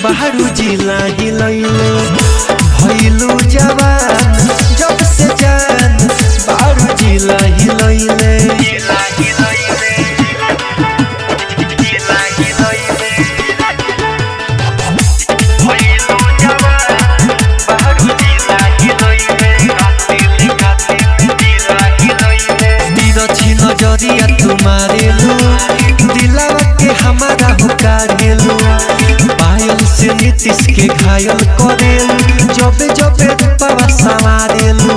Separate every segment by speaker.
Speaker 1: बाहरू जिला हिलैले भइलु जवान जब से जान बाहरू जिला हिलैले नजरिया तुम्हारेलू दिलावा के हमारा हुकारेलू पायल से नीतीश के घायल करेलू जबे जबे रूपवा संवारेलू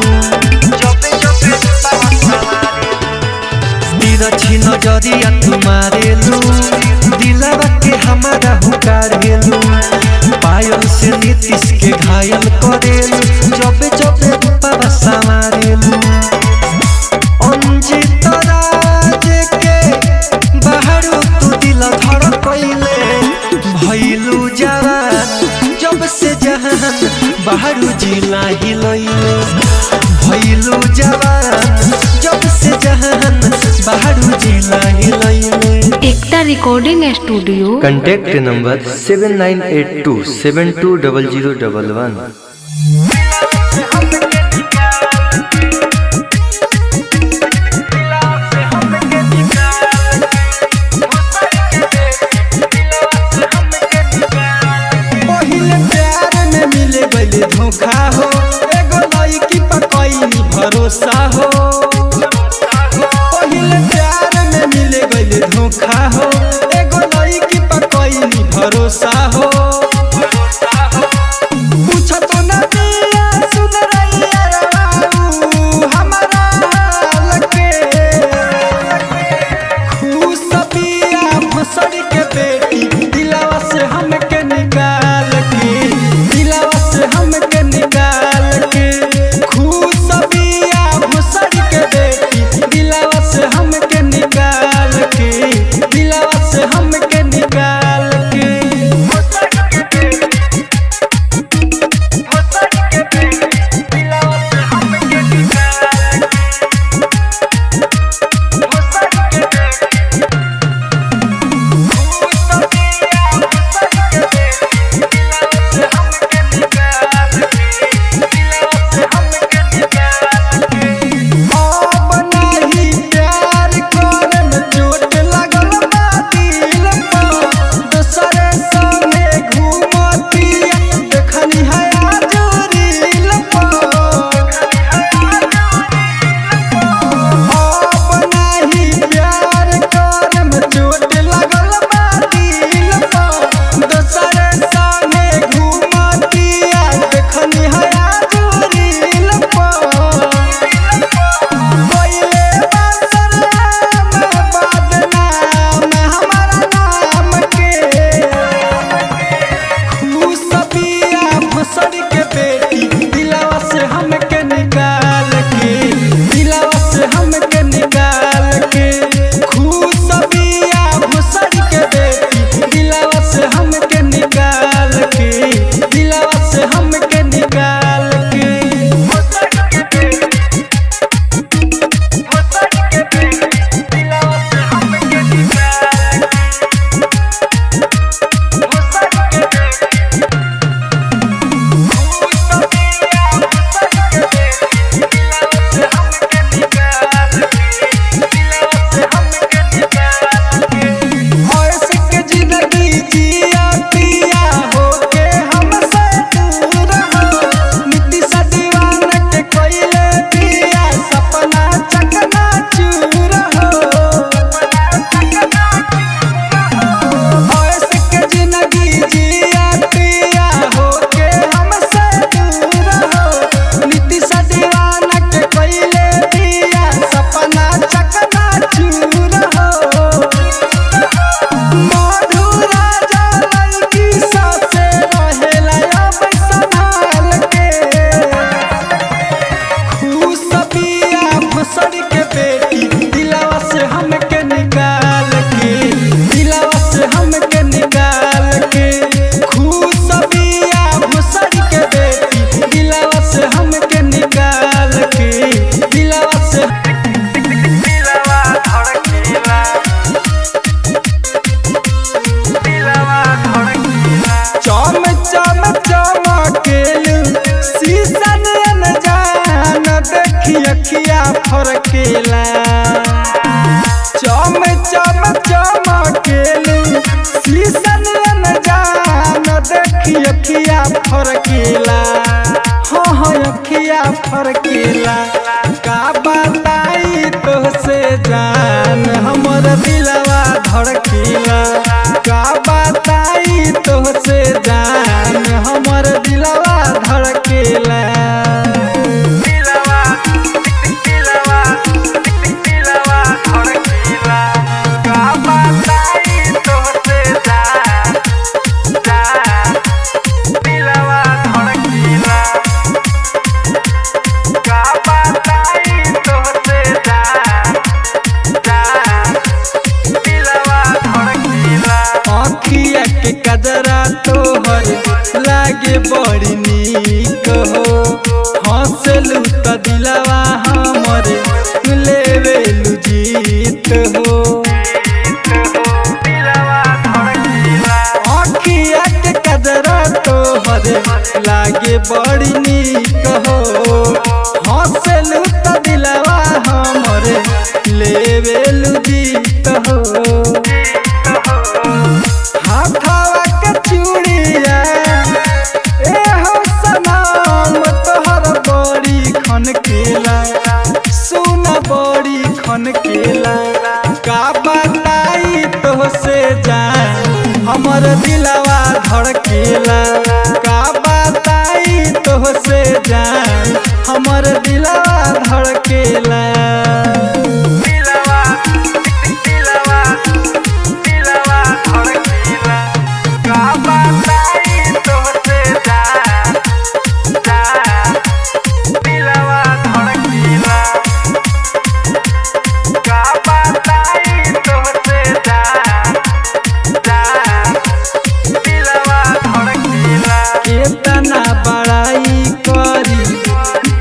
Speaker 1: तिरछी नजरिया तुम्हारेलू दिलावा के हमारा हुकारेलू पायल से नीतीश के घायल करेलू जबे जबे रूपवा संवारेलू भइलु जवान जब से जहान बाहरू जिला हिलैले भइलु जवान जब से जहान बाहरू जिला हिलैले।
Speaker 2: एकता रिकॉर्डिंग स्टूडियो।
Speaker 3: Contact number 7982720011।
Speaker 1: धोखा हो एगो लड़की पर कईनी भरोसा हो पहिले प्यार में मिले गइले धोखा हो एगो लड़की पर कईनी भरोसा हो पूछ तो ना दिया सुन रही हमारा लगे खुश बिया भसड़ के बेटी दिलावा से हमके निकाल के हमके निकाल के खुश बिया भसड़ के बेटी दिलावा से हमके निकाल के दिलावा से हमके निकाल के फरकेला चम चम चमकेलू शीशन जान देखी अखिया फरकेला हाँ हाँ अखिया फरकेला का बताई तो से जान हमर दिलवा धड़केला का बताई तो से जान हमर दिलवा धड़केला अखिया के कजरा तोहर लागे बड़ी नीक हो हंसलू त दिलवा हमर लेवेलू जीत हो अखिया के कजरा तोहर लागे बड़ी नीक हो हंसलू त दिलवा हमर लेवेलू जीत हो हाथवा के चूड़िया ए हो सनम तोहर बड़ी खन केला सुन बड़ी खन केला का बताई तो से जान हमर दिलवा धड़केला का बताई तो से जान हमर दिलवा धड़केला केतना बड़ाई करी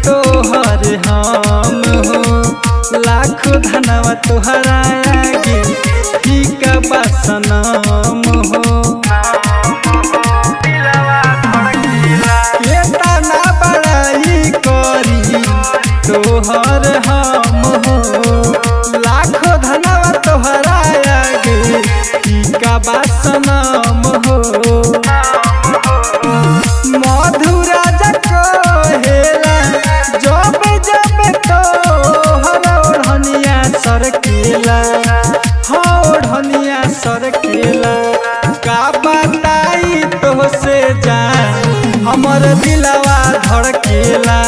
Speaker 1: तोहर हम हो लाख धनवा तोहरा आगे फीका बसनम हो केतना बड़ाई करी तोहर हम हो लाख धनवा तोहरा आगे फीका बसनम हो मधुराजा कहेला जब जब तोहर ओढ़निया सरकेला हाँ ओढ़निया सरकेला का बताई तो से जान हमर दिलवा धड़केला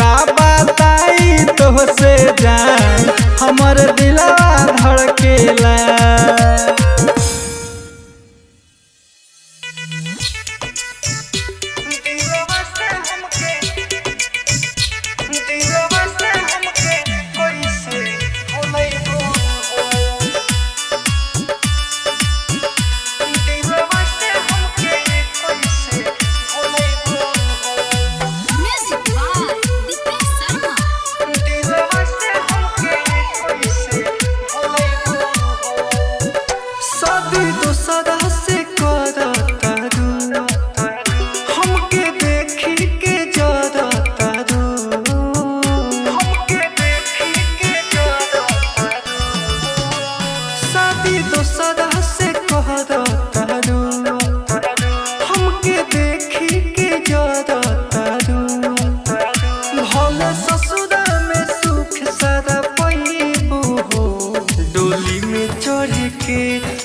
Speaker 1: का बताई तो से जान हमर दिलवा धड़केला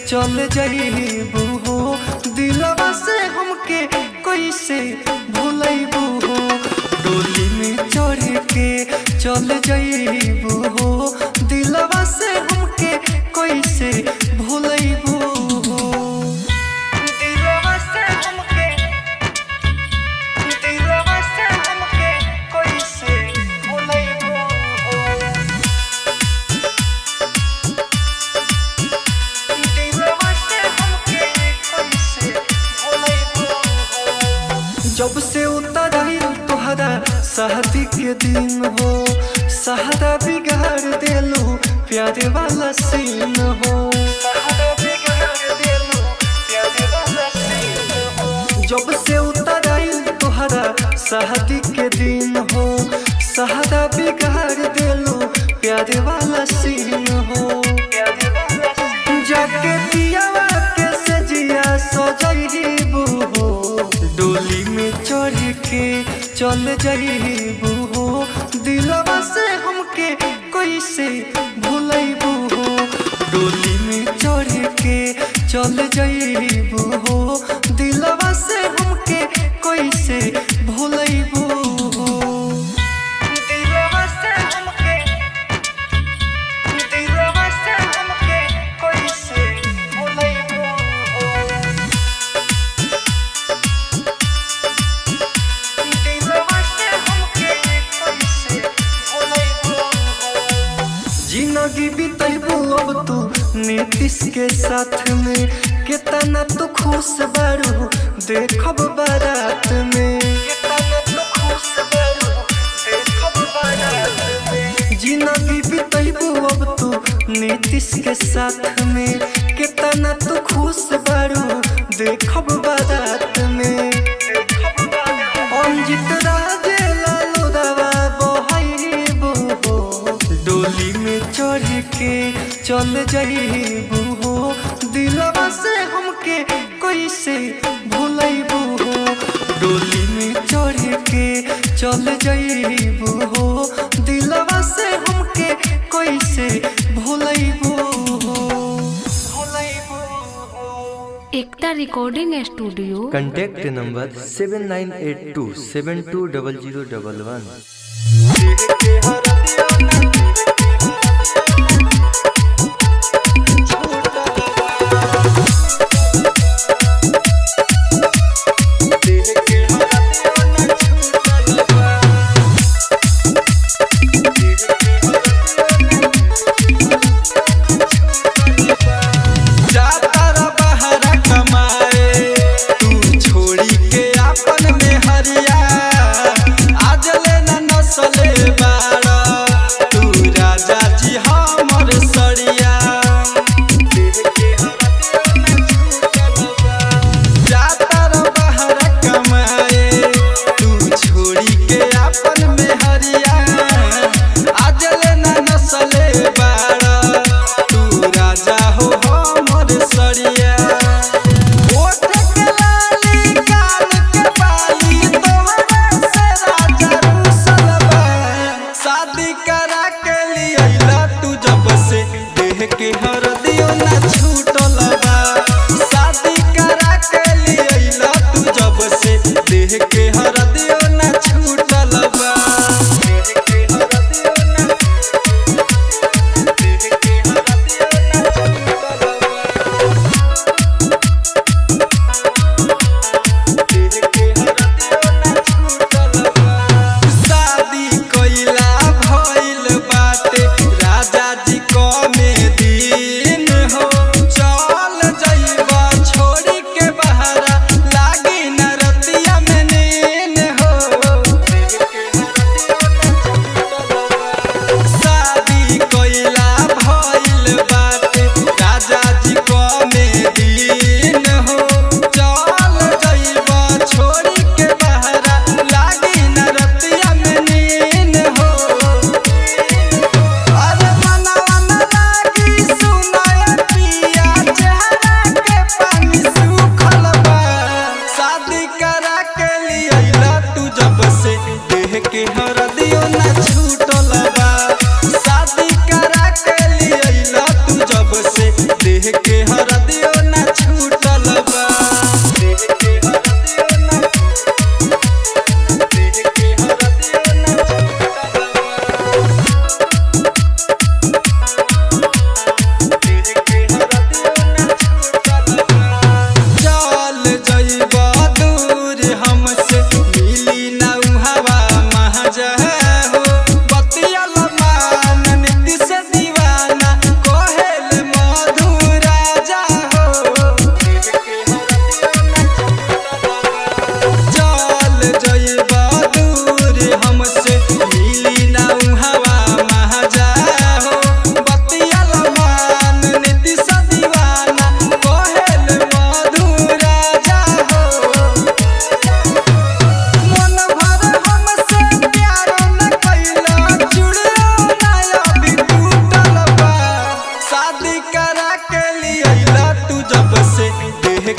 Speaker 1: चल जाइबू हो दिलवा से हमके कैसे भूलैबू हो डोली में चढ़ के चल जाइबू हो दिलवा से हमके कैसे भूलैबू हो दिलवा से हमके कैसे भूलैबू हो जब से उतराई तोहरा शादी के दिन हो सहारा बिगाड़ देलू प्यारे वाला सीन हो जब से उतराई तोहरा शादी के दिन हो सहारा बिगाड़ देलू प्यार वाला सीन हो। जाके पियावा के सजिया सजईबू हो, डोली में चढ़ के चल जईबू हो, दिलवा से हमके कैसे भूलैबू हो, डोली में चढ़ के चल जईबू हो, दिलवा से हमके कैसे भूलैबू हो, दिलवा से हमके कैसे भूलैबू हो, दिलवा से हमके कैसे भूलैबू हो। जिंदगी बितैबू अब तू नीतीश के साथ में, कितना तू खुश बारू देखब बारात में, कितना तू खुश बारू देखब बारात में। जिंदगी बितैबू अब तू नीतीश के साथ में, कितना तू खुश बारू देखब बारात में। अंजित राजे लालो दवा बहैबू हो, डोली में चढ़ के चल जईबू हो, दिलवा से हमके कैसे भूलैबू हो, डोली में चढ़ के चल जईबू हो, दिलवा से हमके कैसे भूलैबू हो।
Speaker 2: एकता रिकॉर्डिंग स्टूडियो।
Speaker 3: Contact number 7982720011।
Speaker 1: आज लेना नसले बाड़ा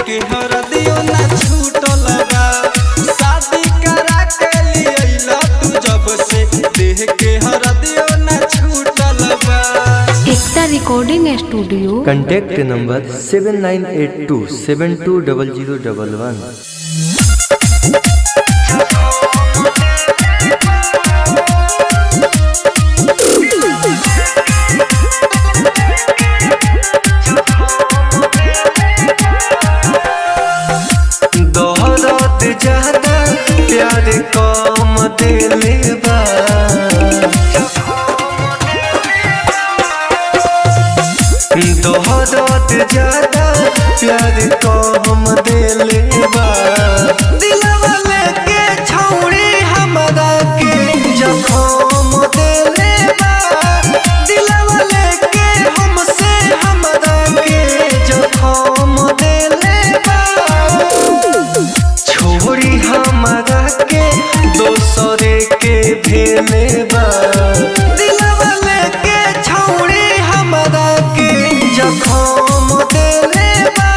Speaker 1: के हरदियो ना छूटल बा। शादी करा के लियला तू जब से देह के हरदियो ना छूटल बा।
Speaker 2: एकता रिकॉर्डिंग स्टूडियो।
Speaker 3: Contact number 7982720011।
Speaker 1: दोहरात ज्यादा प्यार कम दिले बा। दोहरात ज्यादा प्यार कम दिले बा। दिलवा लेके छौड़ी हमरा के जखम दिले बा। दिलवा लेके हमसे हमरा के जखम दिले बा। छोड़ी हमरा के दोसरे के भेले बा। दिलवा लेके छौड़ी हमरा के जखम देले बा।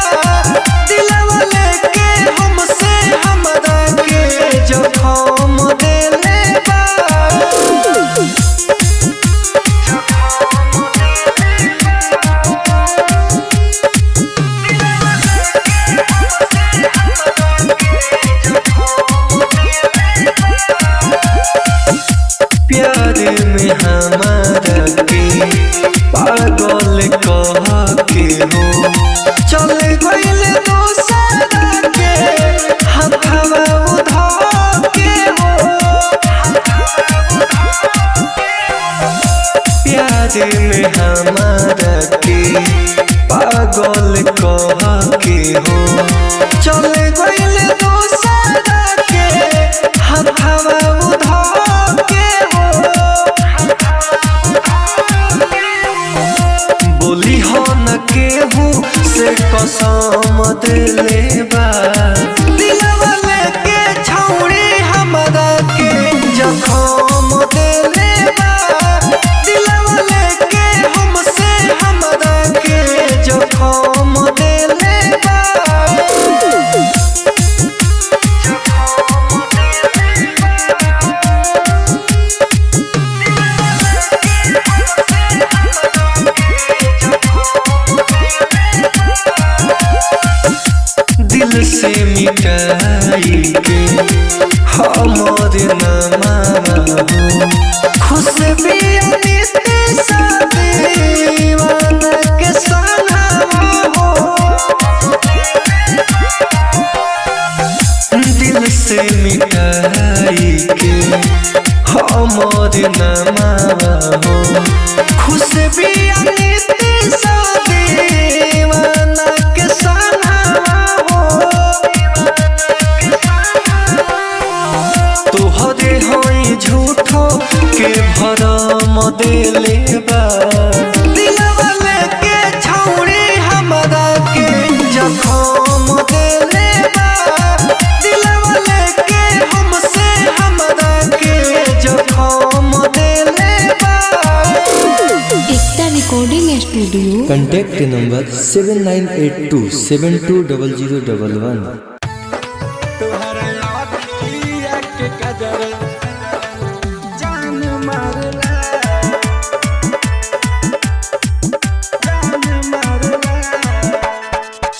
Speaker 1: दिलवा लेके हमसे हमरा के जखम देले बा। प्यार में हमारा के पागल कह के हो चल गइल दोसरा के हथवा उधा के हो। प्यार में हमारा के पागल कह के हो चल गइल दोसरा के हथवा उधा के हो। बोली हो न केहू से कसम दिले बा। दिलवा लेके छौड़ी हमरा के जखम दिले बा। दिलवा लेके हमसे हमरा के जखम दिले बा। दिल से मिटाई के हमर नामा हो खुश भी दीवाना के सना हो। दिल से मिटाई के हमर नामा हो खुश भी दीवाना के सना हो। तोहरे होई झूठो के भरम दिले बा। दिलवा लेके छौड़ी हमरा के जखम दिले बा। दिलवा लेके हमसे हमरा के जखम दिले बा।
Speaker 2: एकता रिकॉर्डिंग स्टूडियो।
Speaker 3: Contact number 7982720011।
Speaker 1: तोहरा आँखिया के कदर जान मारला जान मारला।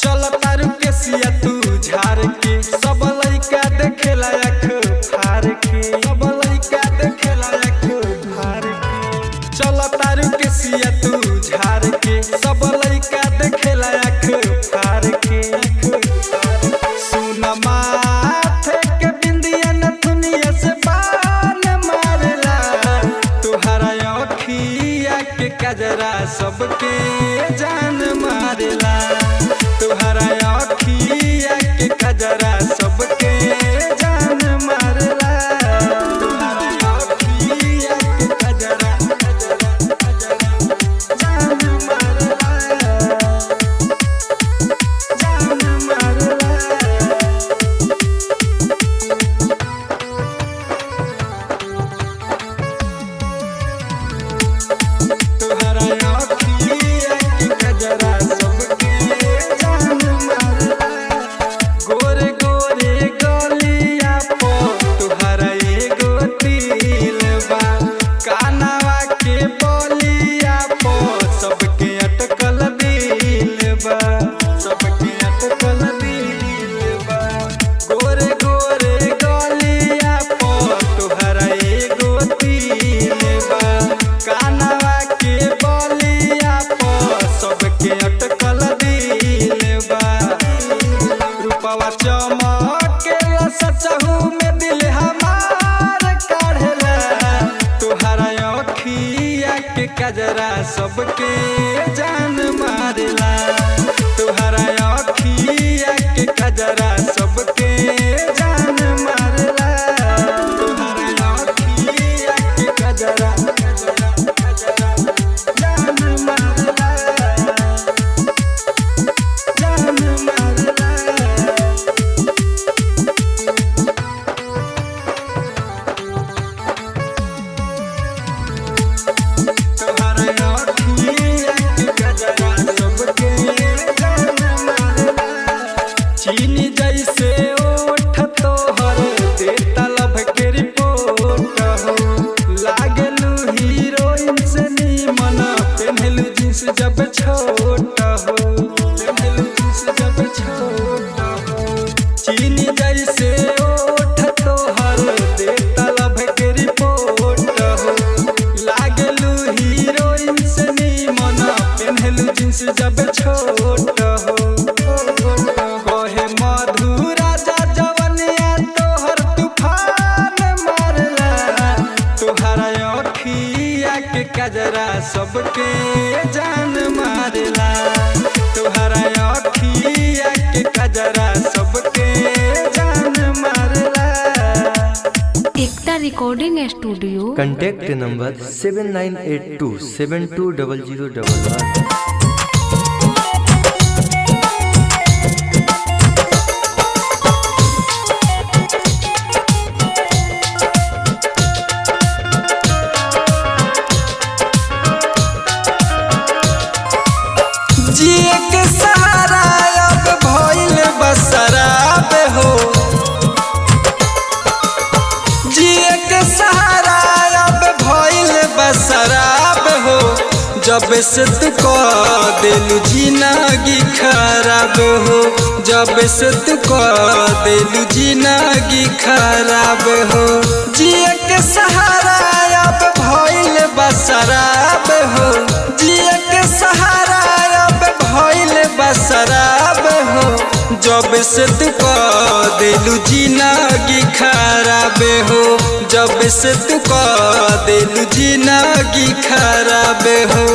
Speaker 1: चल तारू के सिया तू झार के सब लइका देखेला आँख फार के। सब लइका देखेला आँख फार के। चल तारू के सिया तू झार के सब लइका देखेला आँख फार के। सबके जान मारेला तुहरा अखिया के कजरा सबके जान मारेला तुहरा अखिया के कजरा जान मारेला जान मारेला चीनी जैसे ओठ तोहर देता लभ के रिपोर्ट हो लागलू हीरोइन से नीमन पेन्हलू जींस जब छोट हो पेन्हलू जींस जब छोट हो चीनी जैसे ओठ तोहर देता लभ के रिपोर्ट हो लागलू हीरोइन से नीमन पेन्हलू जींस जब छोट हो कहे मधुरा जवनिया तोहर तूफान मारला तुहरा अखिया के कजरा सबके जान मारला तुहरा अखिया के कजरा सबके जान मारला।
Speaker 2: एकता रिकॉर्डिंग स्टूडियो।
Speaker 3: Contact number 7982720011।
Speaker 1: जिए के सहारा अब भइल बसराब हो जिए के सहारा अब भइल बसराब हो जब से तू कह दिलू जिंदगी खराब हो जब से तू कह दिलू जिंदगी खराब हो जिए के सहारा अब भइल बसराब हो जिए के सहारा भइल बसराब हो जब से तू कह दिलू जिंदगी खराब हो जब से तू कह दिलू जिंदगी खराब हो।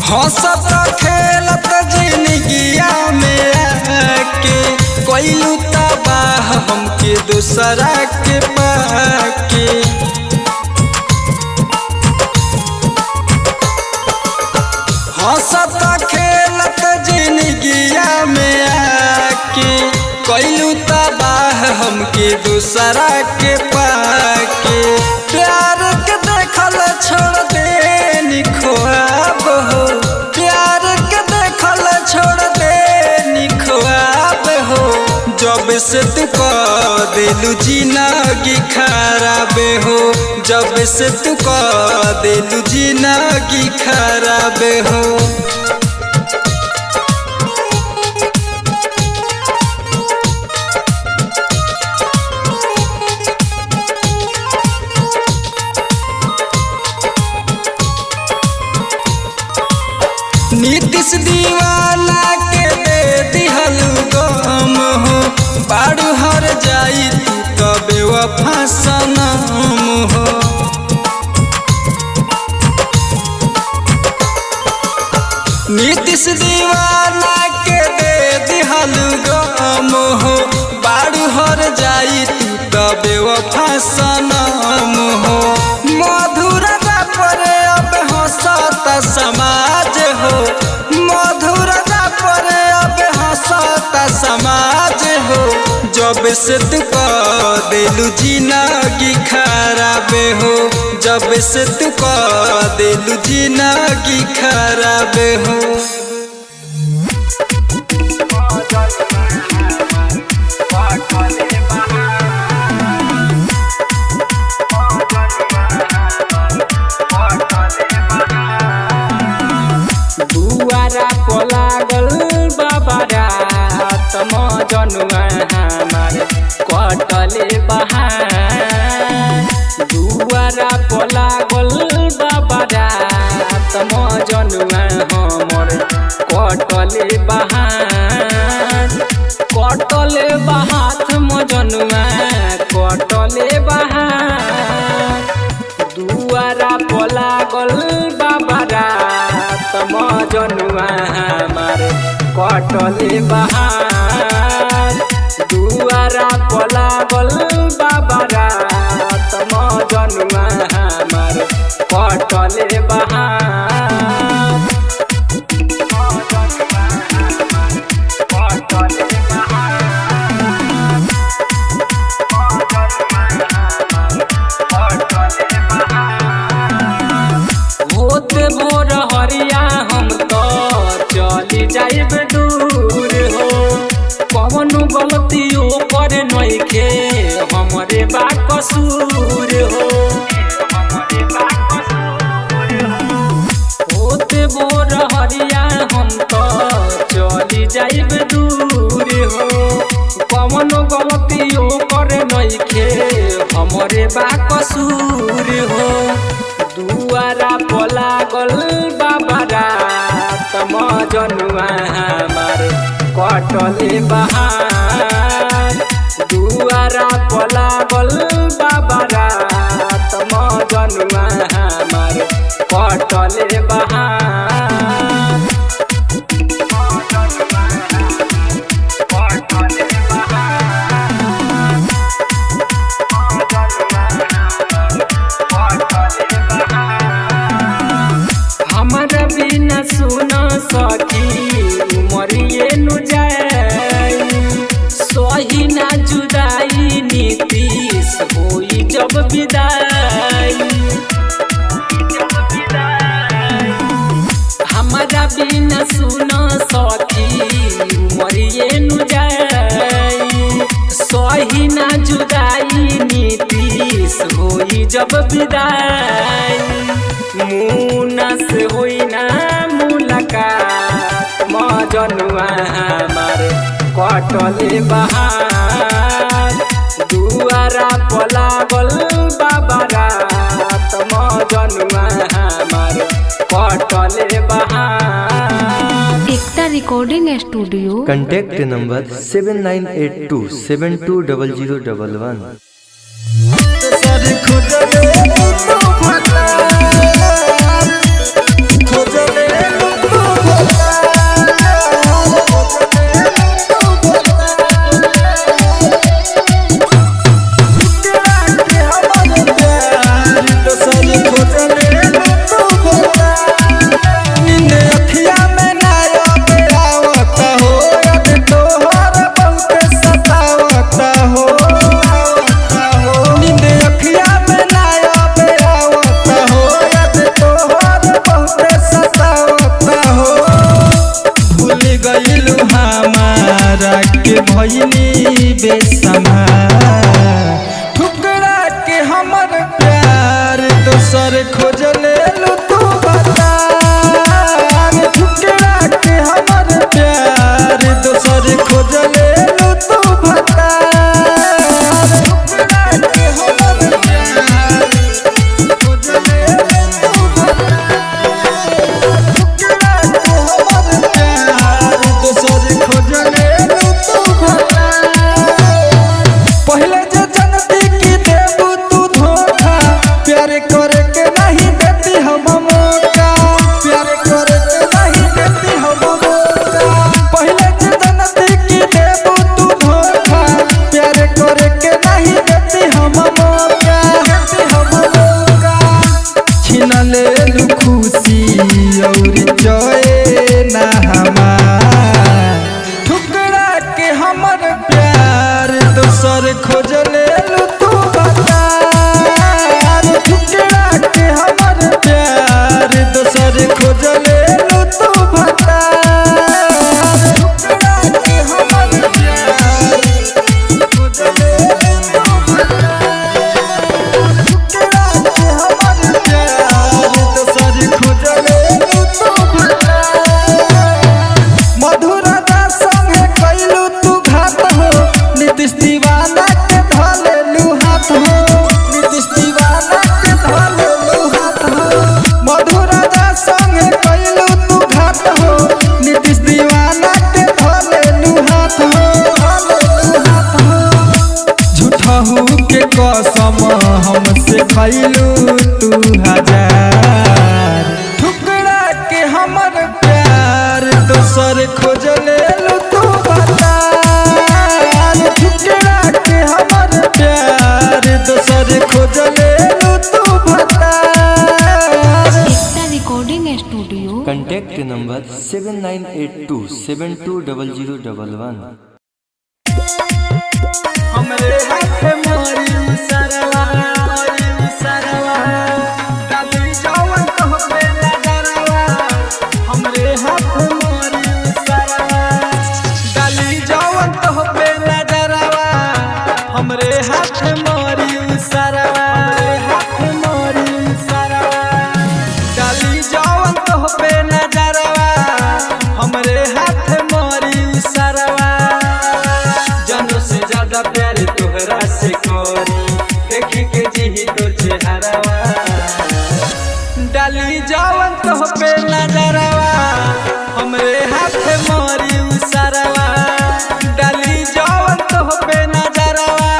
Speaker 1: हंसत खेलत जिंदगिया में आके कोइलू तबाह हमके दूसरा के पाके हंसत खेलत जिंदगिया में आके कोइलू तबाह हमके दूसरा के पाके प्यार के देखल छोड़ दे निखोआब हो प्यार के देखल छोड़ दे निखोआब हो जब से तू कह दिलू जिंदगी खराब हो जब से तू कह दिलू जिंदगी खराब हो। नीतीश दीवाना के दे दिहलू गम हो बारू हर जाई तू तो बेवफा सनम हो नीतीश दीवाना के दे दिहलू गम हो बारू हर जाई तू तो बेवफा सनम हो मधुरा पर अब हंसता समाज हो मधुरा पर अब हंसता समाज हो जब से तू कह दिलू जिंदगी खराब हो जब से तू कह दिलू जिंदगी खराब हो।
Speaker 4: दुआरा लागल बाबारा तम जनुआ हमार कटले बहार दुआरा लागल बाबारा तम जनुआ कटले बहार दुआरा पलागल बाबा रात मजनुआ हमार कटले बहार होते भोर हरिया हम तो चली जाइब दूर हो कौन गलतियों कर नइखे हमरे बा कसूर हो होते भोर हरिया हम तो चली जाइब दूर हो कौन गलतियों कर नइखे हमरे बा कसूर हो दुआरा पलागल बाबा रात मजनुआ हमार कटले बहार दुआरा पलागल बाबा रात मजनुआ हमार कटले बहार हमारा बिना सुन सखी उमरिए नु जाए सही ना जुदाई नीतीश होई जब विदाई हमारा बिना सुन सखी उमरिए नु जाए सही ना जुदाई नीतीश होई जब विदाई मुना से होई ना मुलाकात मजनुआ हमार कटले बहार दुआरा पलागल बाबा रात मजनुआ हमार कटले बहार।
Speaker 2: एकता रिकॉर्डिंग स्टूडियो
Speaker 3: कांटेक्ट नंबर 7982 720011।
Speaker 1: भइनी बेसमा ठुकरा के हमर प्यार दोसर खोजले लू तू बता ठुकरा के हमर प्यार दोसर खोजले लू तू बता ठुकरा के हमर प्यार खोजले लू तू बता ठुकरा के हमर प्यार दोसर खोजले पहले जो जनती की देबू तू धोखा प्यार करे के नहीं देती हम मौका प्यार करे के नहीं देती हम मौका पहले जो जनती की देबू तू धोखा प्यार करे के नहीं देती हम मौका छीन ले लू खुशी और जय ना हमार ठुकरा के हमर प्यार दोसर खोजले लू तू बता ठुकरा के हमर प्यार दोसर खोजले लू तू बता ठुकरा के हमर प्यार खोजले लू तू बता ठुकरा के हमर प्यार दोसर खोजले लू तू बता मधुरा दास संगे कैलू तू घात हो नीतीश दीवाना के धले लू हाथ हो नीतीश दीवाना के धले लू हाथ हो मधुरा दास संगे कैलू तू घात हो नीतीश दीवाना के धले लू हाथ हो झूठहू के कसम हमसे खैलू तू हजार ठुकरा के हमर प्यार दोसर खोजले
Speaker 3: 7982720011।
Speaker 4: हमरे हाथ मोरी सरवा डाली जवन तोहपे नजरवा। हमरे हाथ मोरी सरवा डाली जवन तोहपे नजरवा। हमरे हाथ मोरी सरवा डाली जवन तोहपे नजरवा। हमरे हाथ मोरी सरवा जानो से ज्यादा प्यार तोहरा से कोरी देखी के जी तो चेहरावा। डाली जवन तोहपे नजरवा। हमरे हाथ मोरी सरवा डाली जवन तोहपे नजरवा।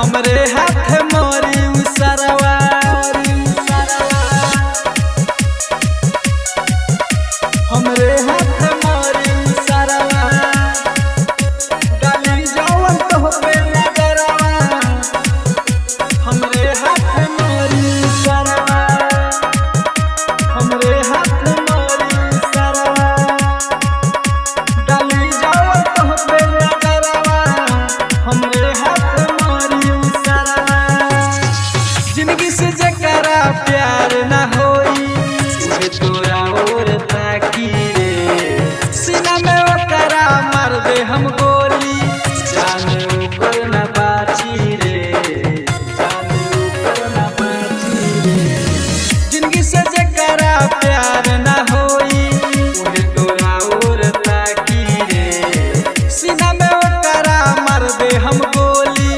Speaker 4: हमरे हाथ मोरी सरवा हमरे हाथ मोरी सरवा डाली जवन तोहपे नजरवा। हमरे हाथ मोरी सरवा हमरे हाथ मोरी सरवा डाली जवन तोहपे नजरवा। हमरे हाथ मोरी सरवा जिंदगी से जकरा प्यार ना होई उहे तोरा और ताकी रे। सीना में ओकरा मार दे हम गोली जान ओकर ना बाची रे। जान ओकर ना बाची रे। जिंदगी से जकरा प्यार ना होई उहे तोरा और ताकी रे। सीना में ओकरा मार दे हम गोली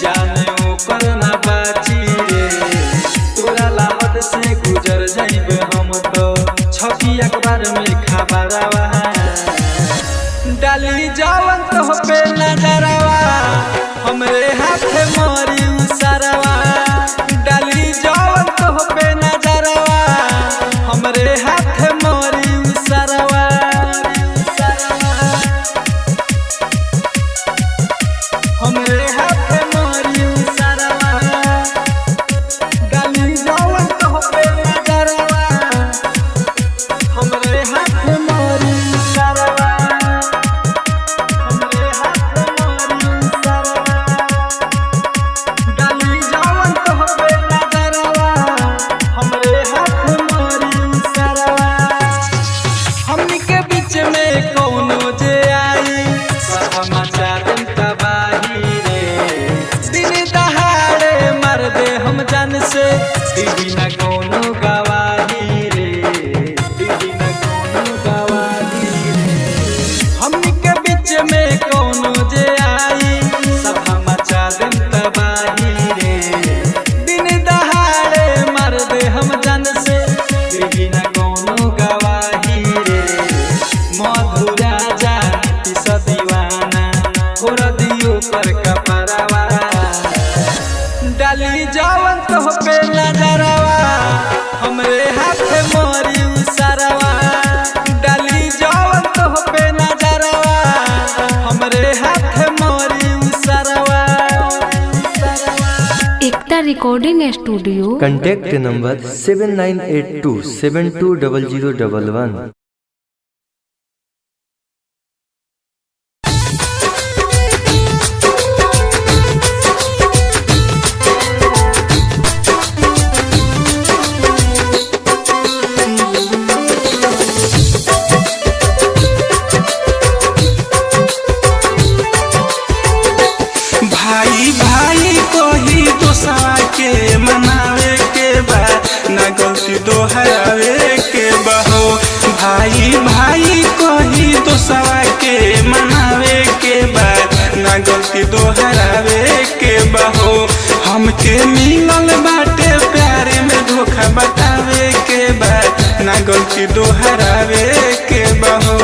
Speaker 4: जान ओकर ना बाची रे। तोरा लाहद से गुजर जाइब हम तो छपी अखबार में खबरवा। डाली जवन तोहपे नजरवा। हमरे हाथ मोरी सरवा डाली जवन तोहपे नजरवा। हमरे हाथ मोरी सरवा हमरे हाथ मोरी सरवा डाली जवन तोहपे नजरवा। हमरे हाथ मोरी सरवा हमरे हाथ मोरी सरवा डाली जवन तोहपे नजरवा। हमरे हाथ मोरी सरवा हमनी के बीच में कौनो जे आई मचा देम तबाही रे। दिन दहाड़े मार दे हम जान से दीदी न कौनो गवाही रे। दीदी न कौनो गवाही रे। हमनी के बीच में कौनो जे आई सब मचा देम तबाही रे। दिन दहाड़े मार दे हम जान से दीदी न कौनो गवाही रे। मधुरा जाती सदीवाना छोड़ दियो पर कपरवा। डाली जवन तोहपे नजरवा। हमरे हाथ मोरी सरवा डाली जवन तोहपे नजरवा। हमरे हाथ मोरी सरवा
Speaker 2: एकता रिकॉर्डिंग स्टूडियो
Speaker 3: कॉन्टैक्ट नंबर 7982720011।
Speaker 5: भाई भाई कोही दोसवा के मनावे के बा ना गलती दोहरावे के बहो। भाई भाई कोही दोसवा के मनावे के बा ना गलती दोहरावे के बहो। हमके मिलल बाटे प्यारे में धोखा बतावे के बा ना गलती दोहरावे के बहो।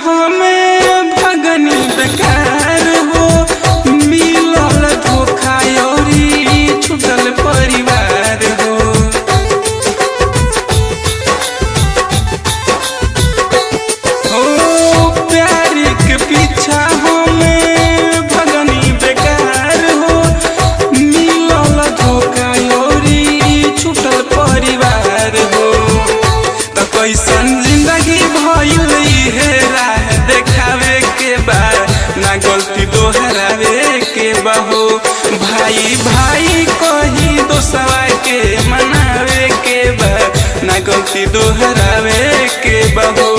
Speaker 5: हमें भगनी बेकार हो मिलल धोखा और दोहरावे के बहो।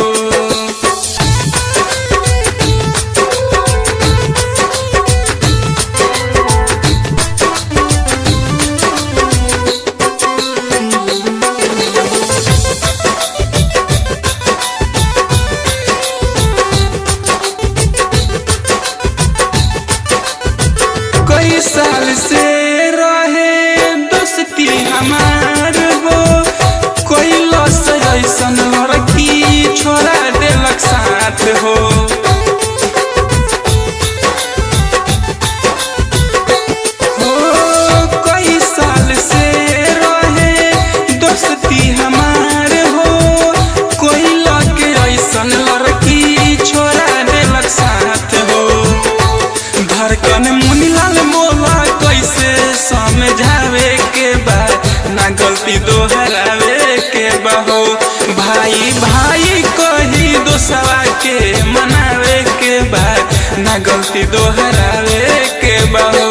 Speaker 5: कई साल से रहे दोस्ती हमार हो, कोई लस ऐसन लड़की छोड़ा देलक साथ हो। कई साल से रहे दोस्ती हमार हो, कोई लगे ऐसन लड़की छोड़ा देलक साथ हो। धड़कन मुनीलाल मोला कैसे समझावे के बा, ना गलती दोहरावे के बहो। भाई भाई कही दोसवा के मनावे के बा, ना गलती दोहरावे के बहो।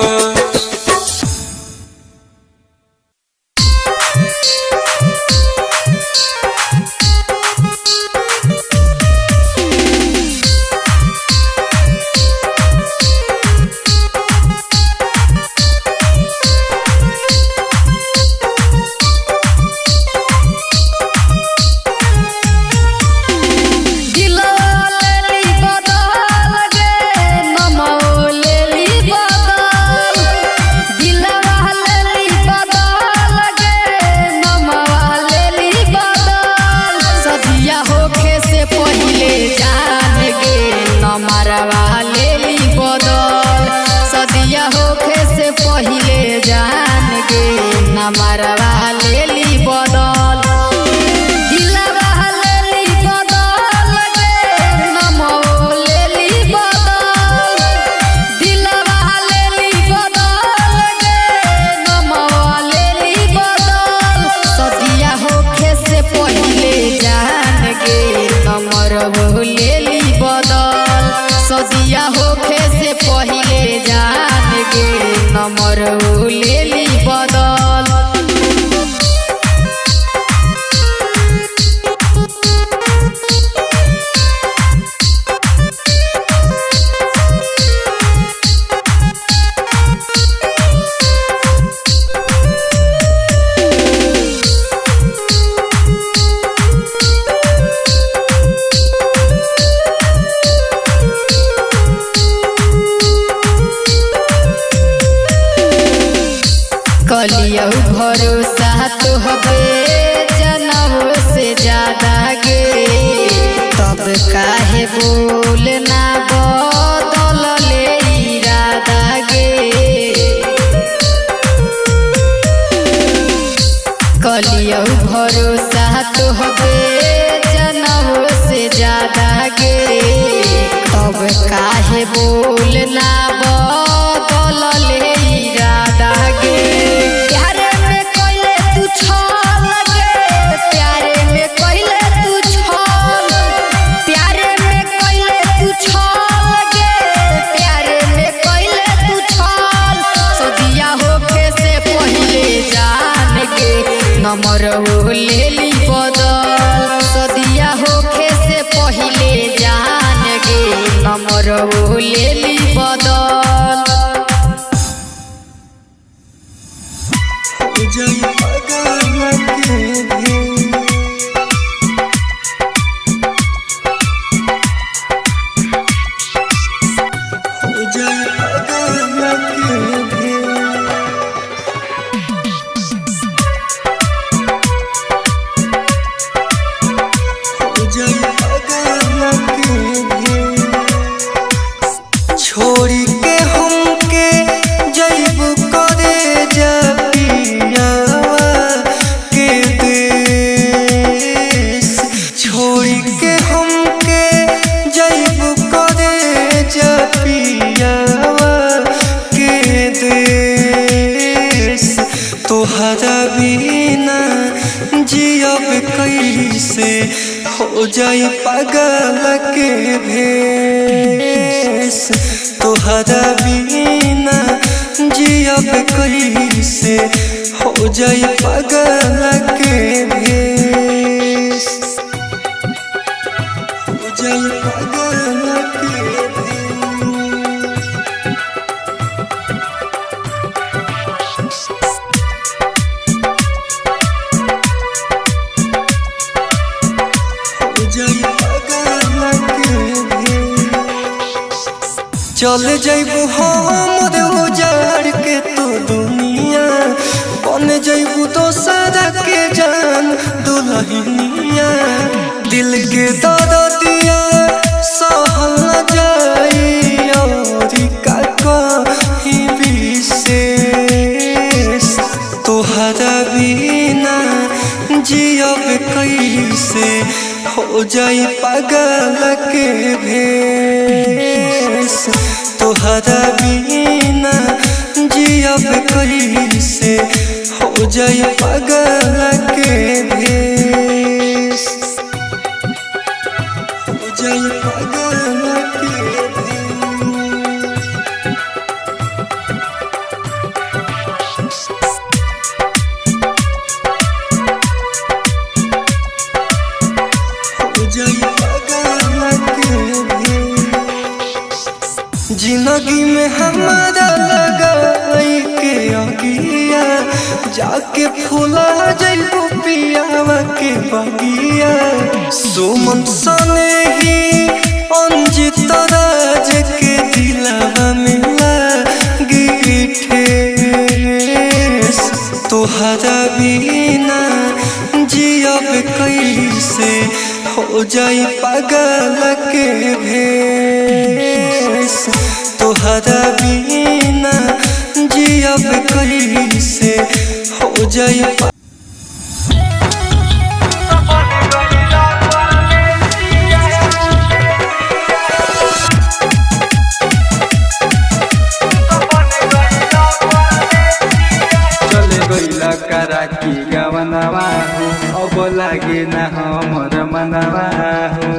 Speaker 6: कलियौ भरोसा तो हबे जनम से ज्यादा गे, तब काहे बोलना बदल ले इरादा गे। कलियौ भरोसा तो हबे जनम से ज्यादा गे, तब काहे बोलना बदल ले इरादा गे। प्यारे में कइले तू छल गे, प्यारे में कइले तू छल, प्यारे में कइले तू छल गे, प्यारे में कइले तू छल। सदिया होखे से पहिले जान गे, नंबर ले ली बदल। सदिया होखे से पहिले जान गे, नंबर ले ली बदल।
Speaker 1: जय भगवान के भी जय भगवान के भी जय भगवान के भी छोड़ी के हमके जैब करे जपिया के देश। छोड़ी के हमके जैब करे जपिया के देश। तोहरा बिना जियब कैसे हो जाई पागल के भेष। तोहरा बिना जियब कैसे हो जाई पागल के भेष। चल जइबू हम उजाड़ के तो दुनिया बन जइबू दोसरा के जान दुल्हनिया दिल के दर्दिया सहल न जाई और का कहीं विशेष तोहरा बिना जियब कैसे हो जाई पागल के भेष तोहरा बिना जियब कैसे हो जाई पागल के भेष हो जाई पागल के जिंदगी में हमारा लगाई के अगिया जाके फूला जइबू पियावा के बगिया सुमन सने ही अंजित राज के दिलवा में लगी ठेस तोहरा बिना जियब कैसे हो जाई पागल के भेष तोहरा बिना जियब कैसे हो जाई
Speaker 4: करा की गवनवा हो अब लागे ना हमर मनवा हो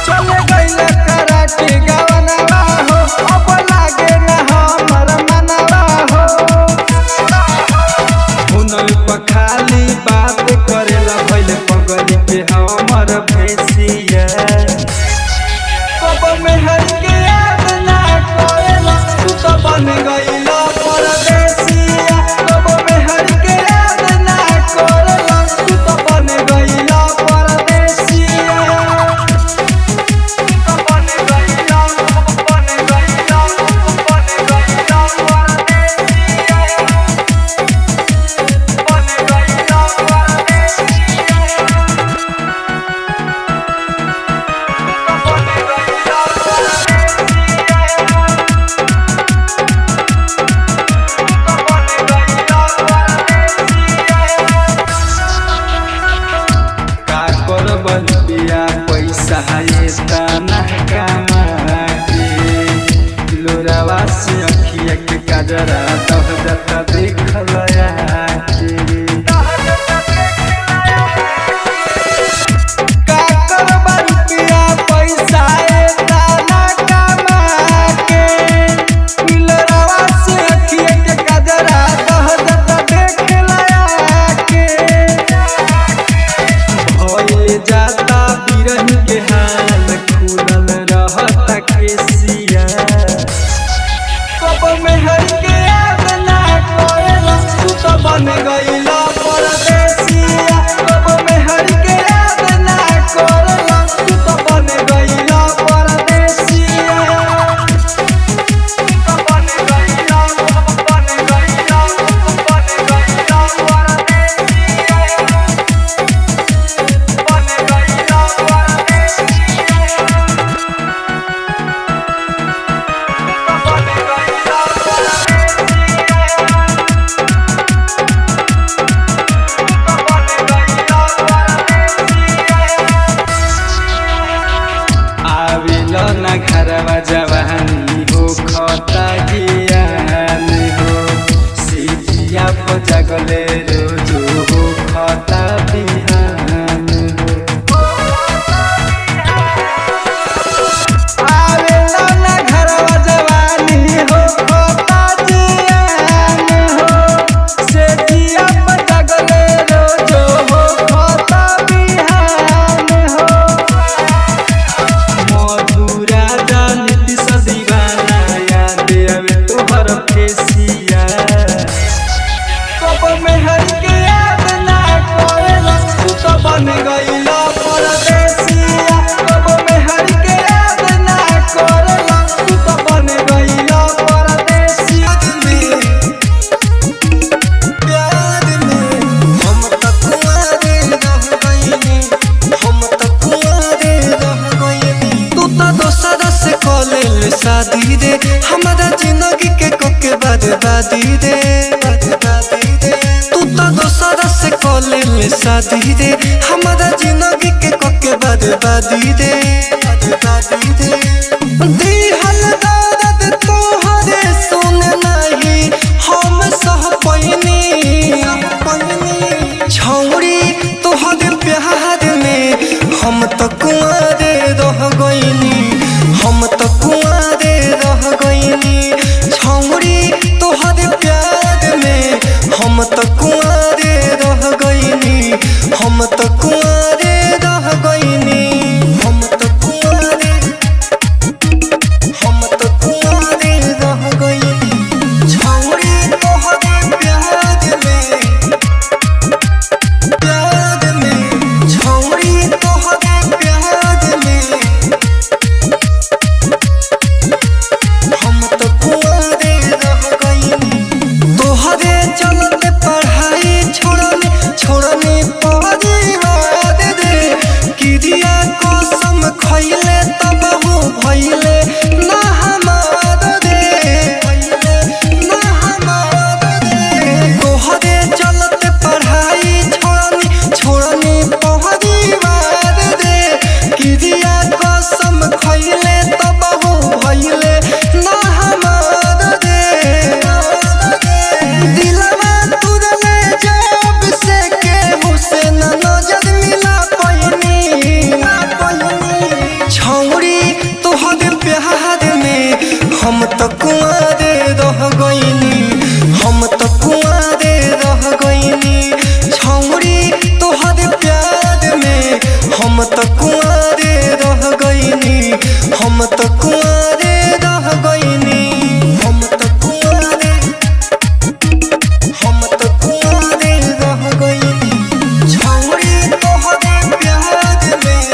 Speaker 4: चले गइल करा की गवनवा हो अब लागे ना हमर मनवा हो हुनर पखाली बात करेला भइल पगली के हमर भेसिया कब में हर के याद ना करेला तू तो बन गइल परदेसिया कब में हर के याद ना करेला तू तो बन गइल परदेसिया तू तो बन गइल परदेसिया बन गइल बलिया पैसा ये तना कमा के लोरावा से अखिया के काजरा दह जाता देखल जाता बिरही के हाल खुलल रहता केसिया कब में हर के याद ना करेला तू तो बन गइल परदेसिया कब में हर के याद ना करेला तू तो बन गइल परदेसिया तू तो बन गइल परदेसिया ना घरवा जवानी हो खता ज्ञान हो सीधिया पर जगले रोज हो खता बिहान हो आवेला ना घरवा जवानी हो खता ज्ञान हो सीधिया पर जगले रोज हो खता बिहान हो कब में हर के याद ना करेला तू तो बन गइल परदेसिया कब में हर के याद
Speaker 1: में शादी दे हमारा जिंदगी के कोके बर्बादी दे दिहल दर्द तोहरे सुन नहीं हम सह पैनी छौरी तोहरे प्यार में हम तो कुंवारे रह गईनी हम तो कुंवारे रह गईनी छौरी तोहरे प्यार में हम तो कुंवारे रह गईनी हम तो कुंवारे रह गईनी हम तो कुंवारे रह गईनी छौरी तोहरे प्यार में छौरी तोहरे प्यार में हम तो कुंवारे रह गईनी तोहरे चलते पढ़ाई छोड़ने परिवार रे किरिया कसम खइले तब हो भइले ना हमार रे तोहरे चलते पढ़ाई छोड़ने परिवार रे किरिया कसम खइले तब हो भइले ना हमार रे दिलवा तुरले जब से केहू से न नजर मिला पैनी छौरी तोहरे प्यार में हम तो कुंवारे रह गईनी हम तो कुंवारे रह गईनी छौरी तोहरे प्यार में हम तो कुंवारे रह गईनी हम तो कुंवारे रह गईनी हम तो कुंवारे रह गईनी छौरी तोहरे प्यार में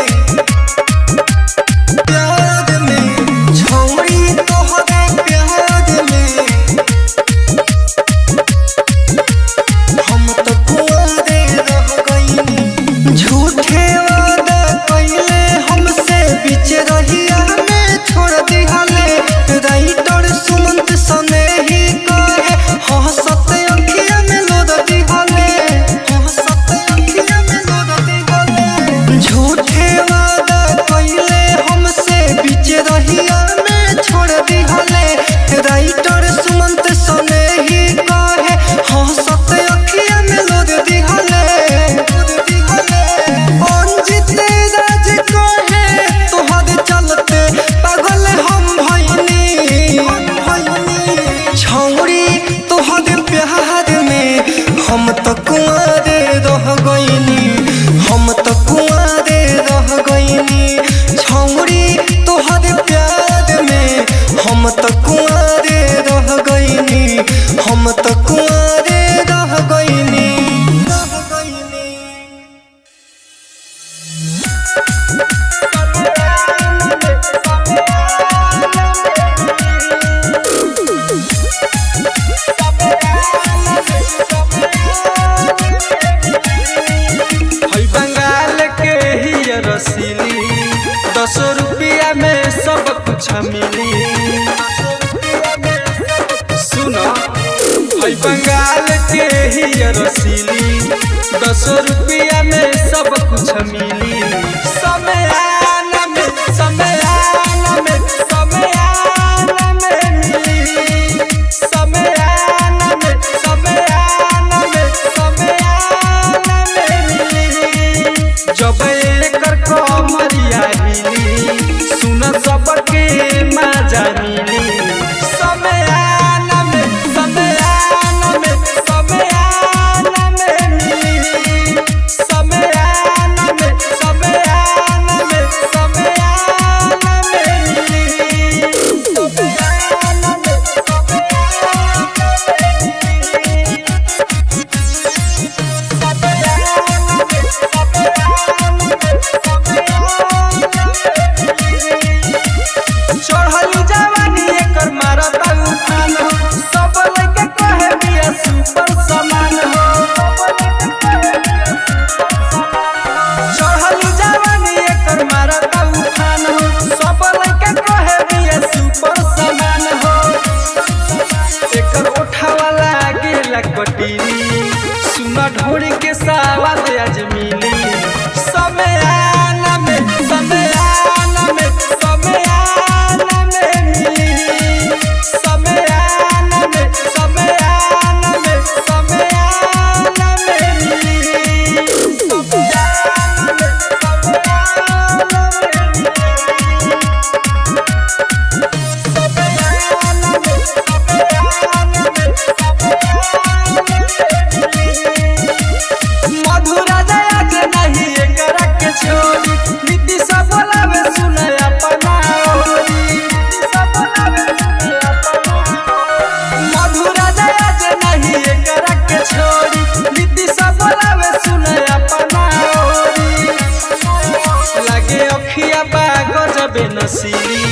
Speaker 1: छौरी तोहरे प्यार में हम तो कुंवारे रह गईनी झूठे वादा कइले हमसे बीच रहिया में छोड़ दिहले राइटर सुमंत सने ही कहे हंसत अखिया में लोद दिहले झूठे वादा कइले हमसे बीच रहिया में छोड़ दिहले राइटर सुमंत सने ही कहे हंसत अखिया में लोद दिहले अंजित राज कहे तोहरे चलते पागल हम भइनी छौरी तोहरे प्यार में हम तो कुंवारे रह गईनी हम तो कुंवारे रह गईनी छौरी तोहरे प्यार में हम तो कुंवारे रह गईनी हम तो कुंवारे रह गईनी
Speaker 4: हई बंगाल के ही रसीली 10 रुपया में सब कुछ मिली सुनो हई बंगाल के ही रसीली 10 रुपया में सब कुछ मिली समयाना में मिली समयाना में जब एकर कमरिया हिली सुन सबके मजा मिली समयाना में मिली समयाना में चढ़ली जवानी एकर मारता उफान हो सब लइके कहे बिया सुपर समान हो चढ़ली जवानी एकर मारता उफान हो सब लइके कहे बिया सुपर समान हो एकर ओठावा लागेला कटीरी सुना ढोरी के सावाद आज मिली समयाना में समयाना में समयाना में मिली समयाना में समयाना में समयाना में मिली समयाना में मधुरा दया के नहीं एकरा के छोड़ी नीति सब बोलावे सुने अपना ओरी सब बोलावे सुने अपना मधुरा दया के नहीं एकरा के छोड़ी नीति सब बोलावे सुने अपना ओरी लगे अखिया बा गजबे नसीली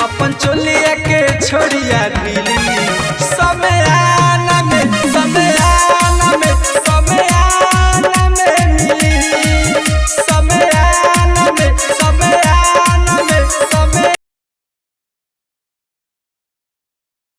Speaker 4: अपन चोलिया के छोड़िया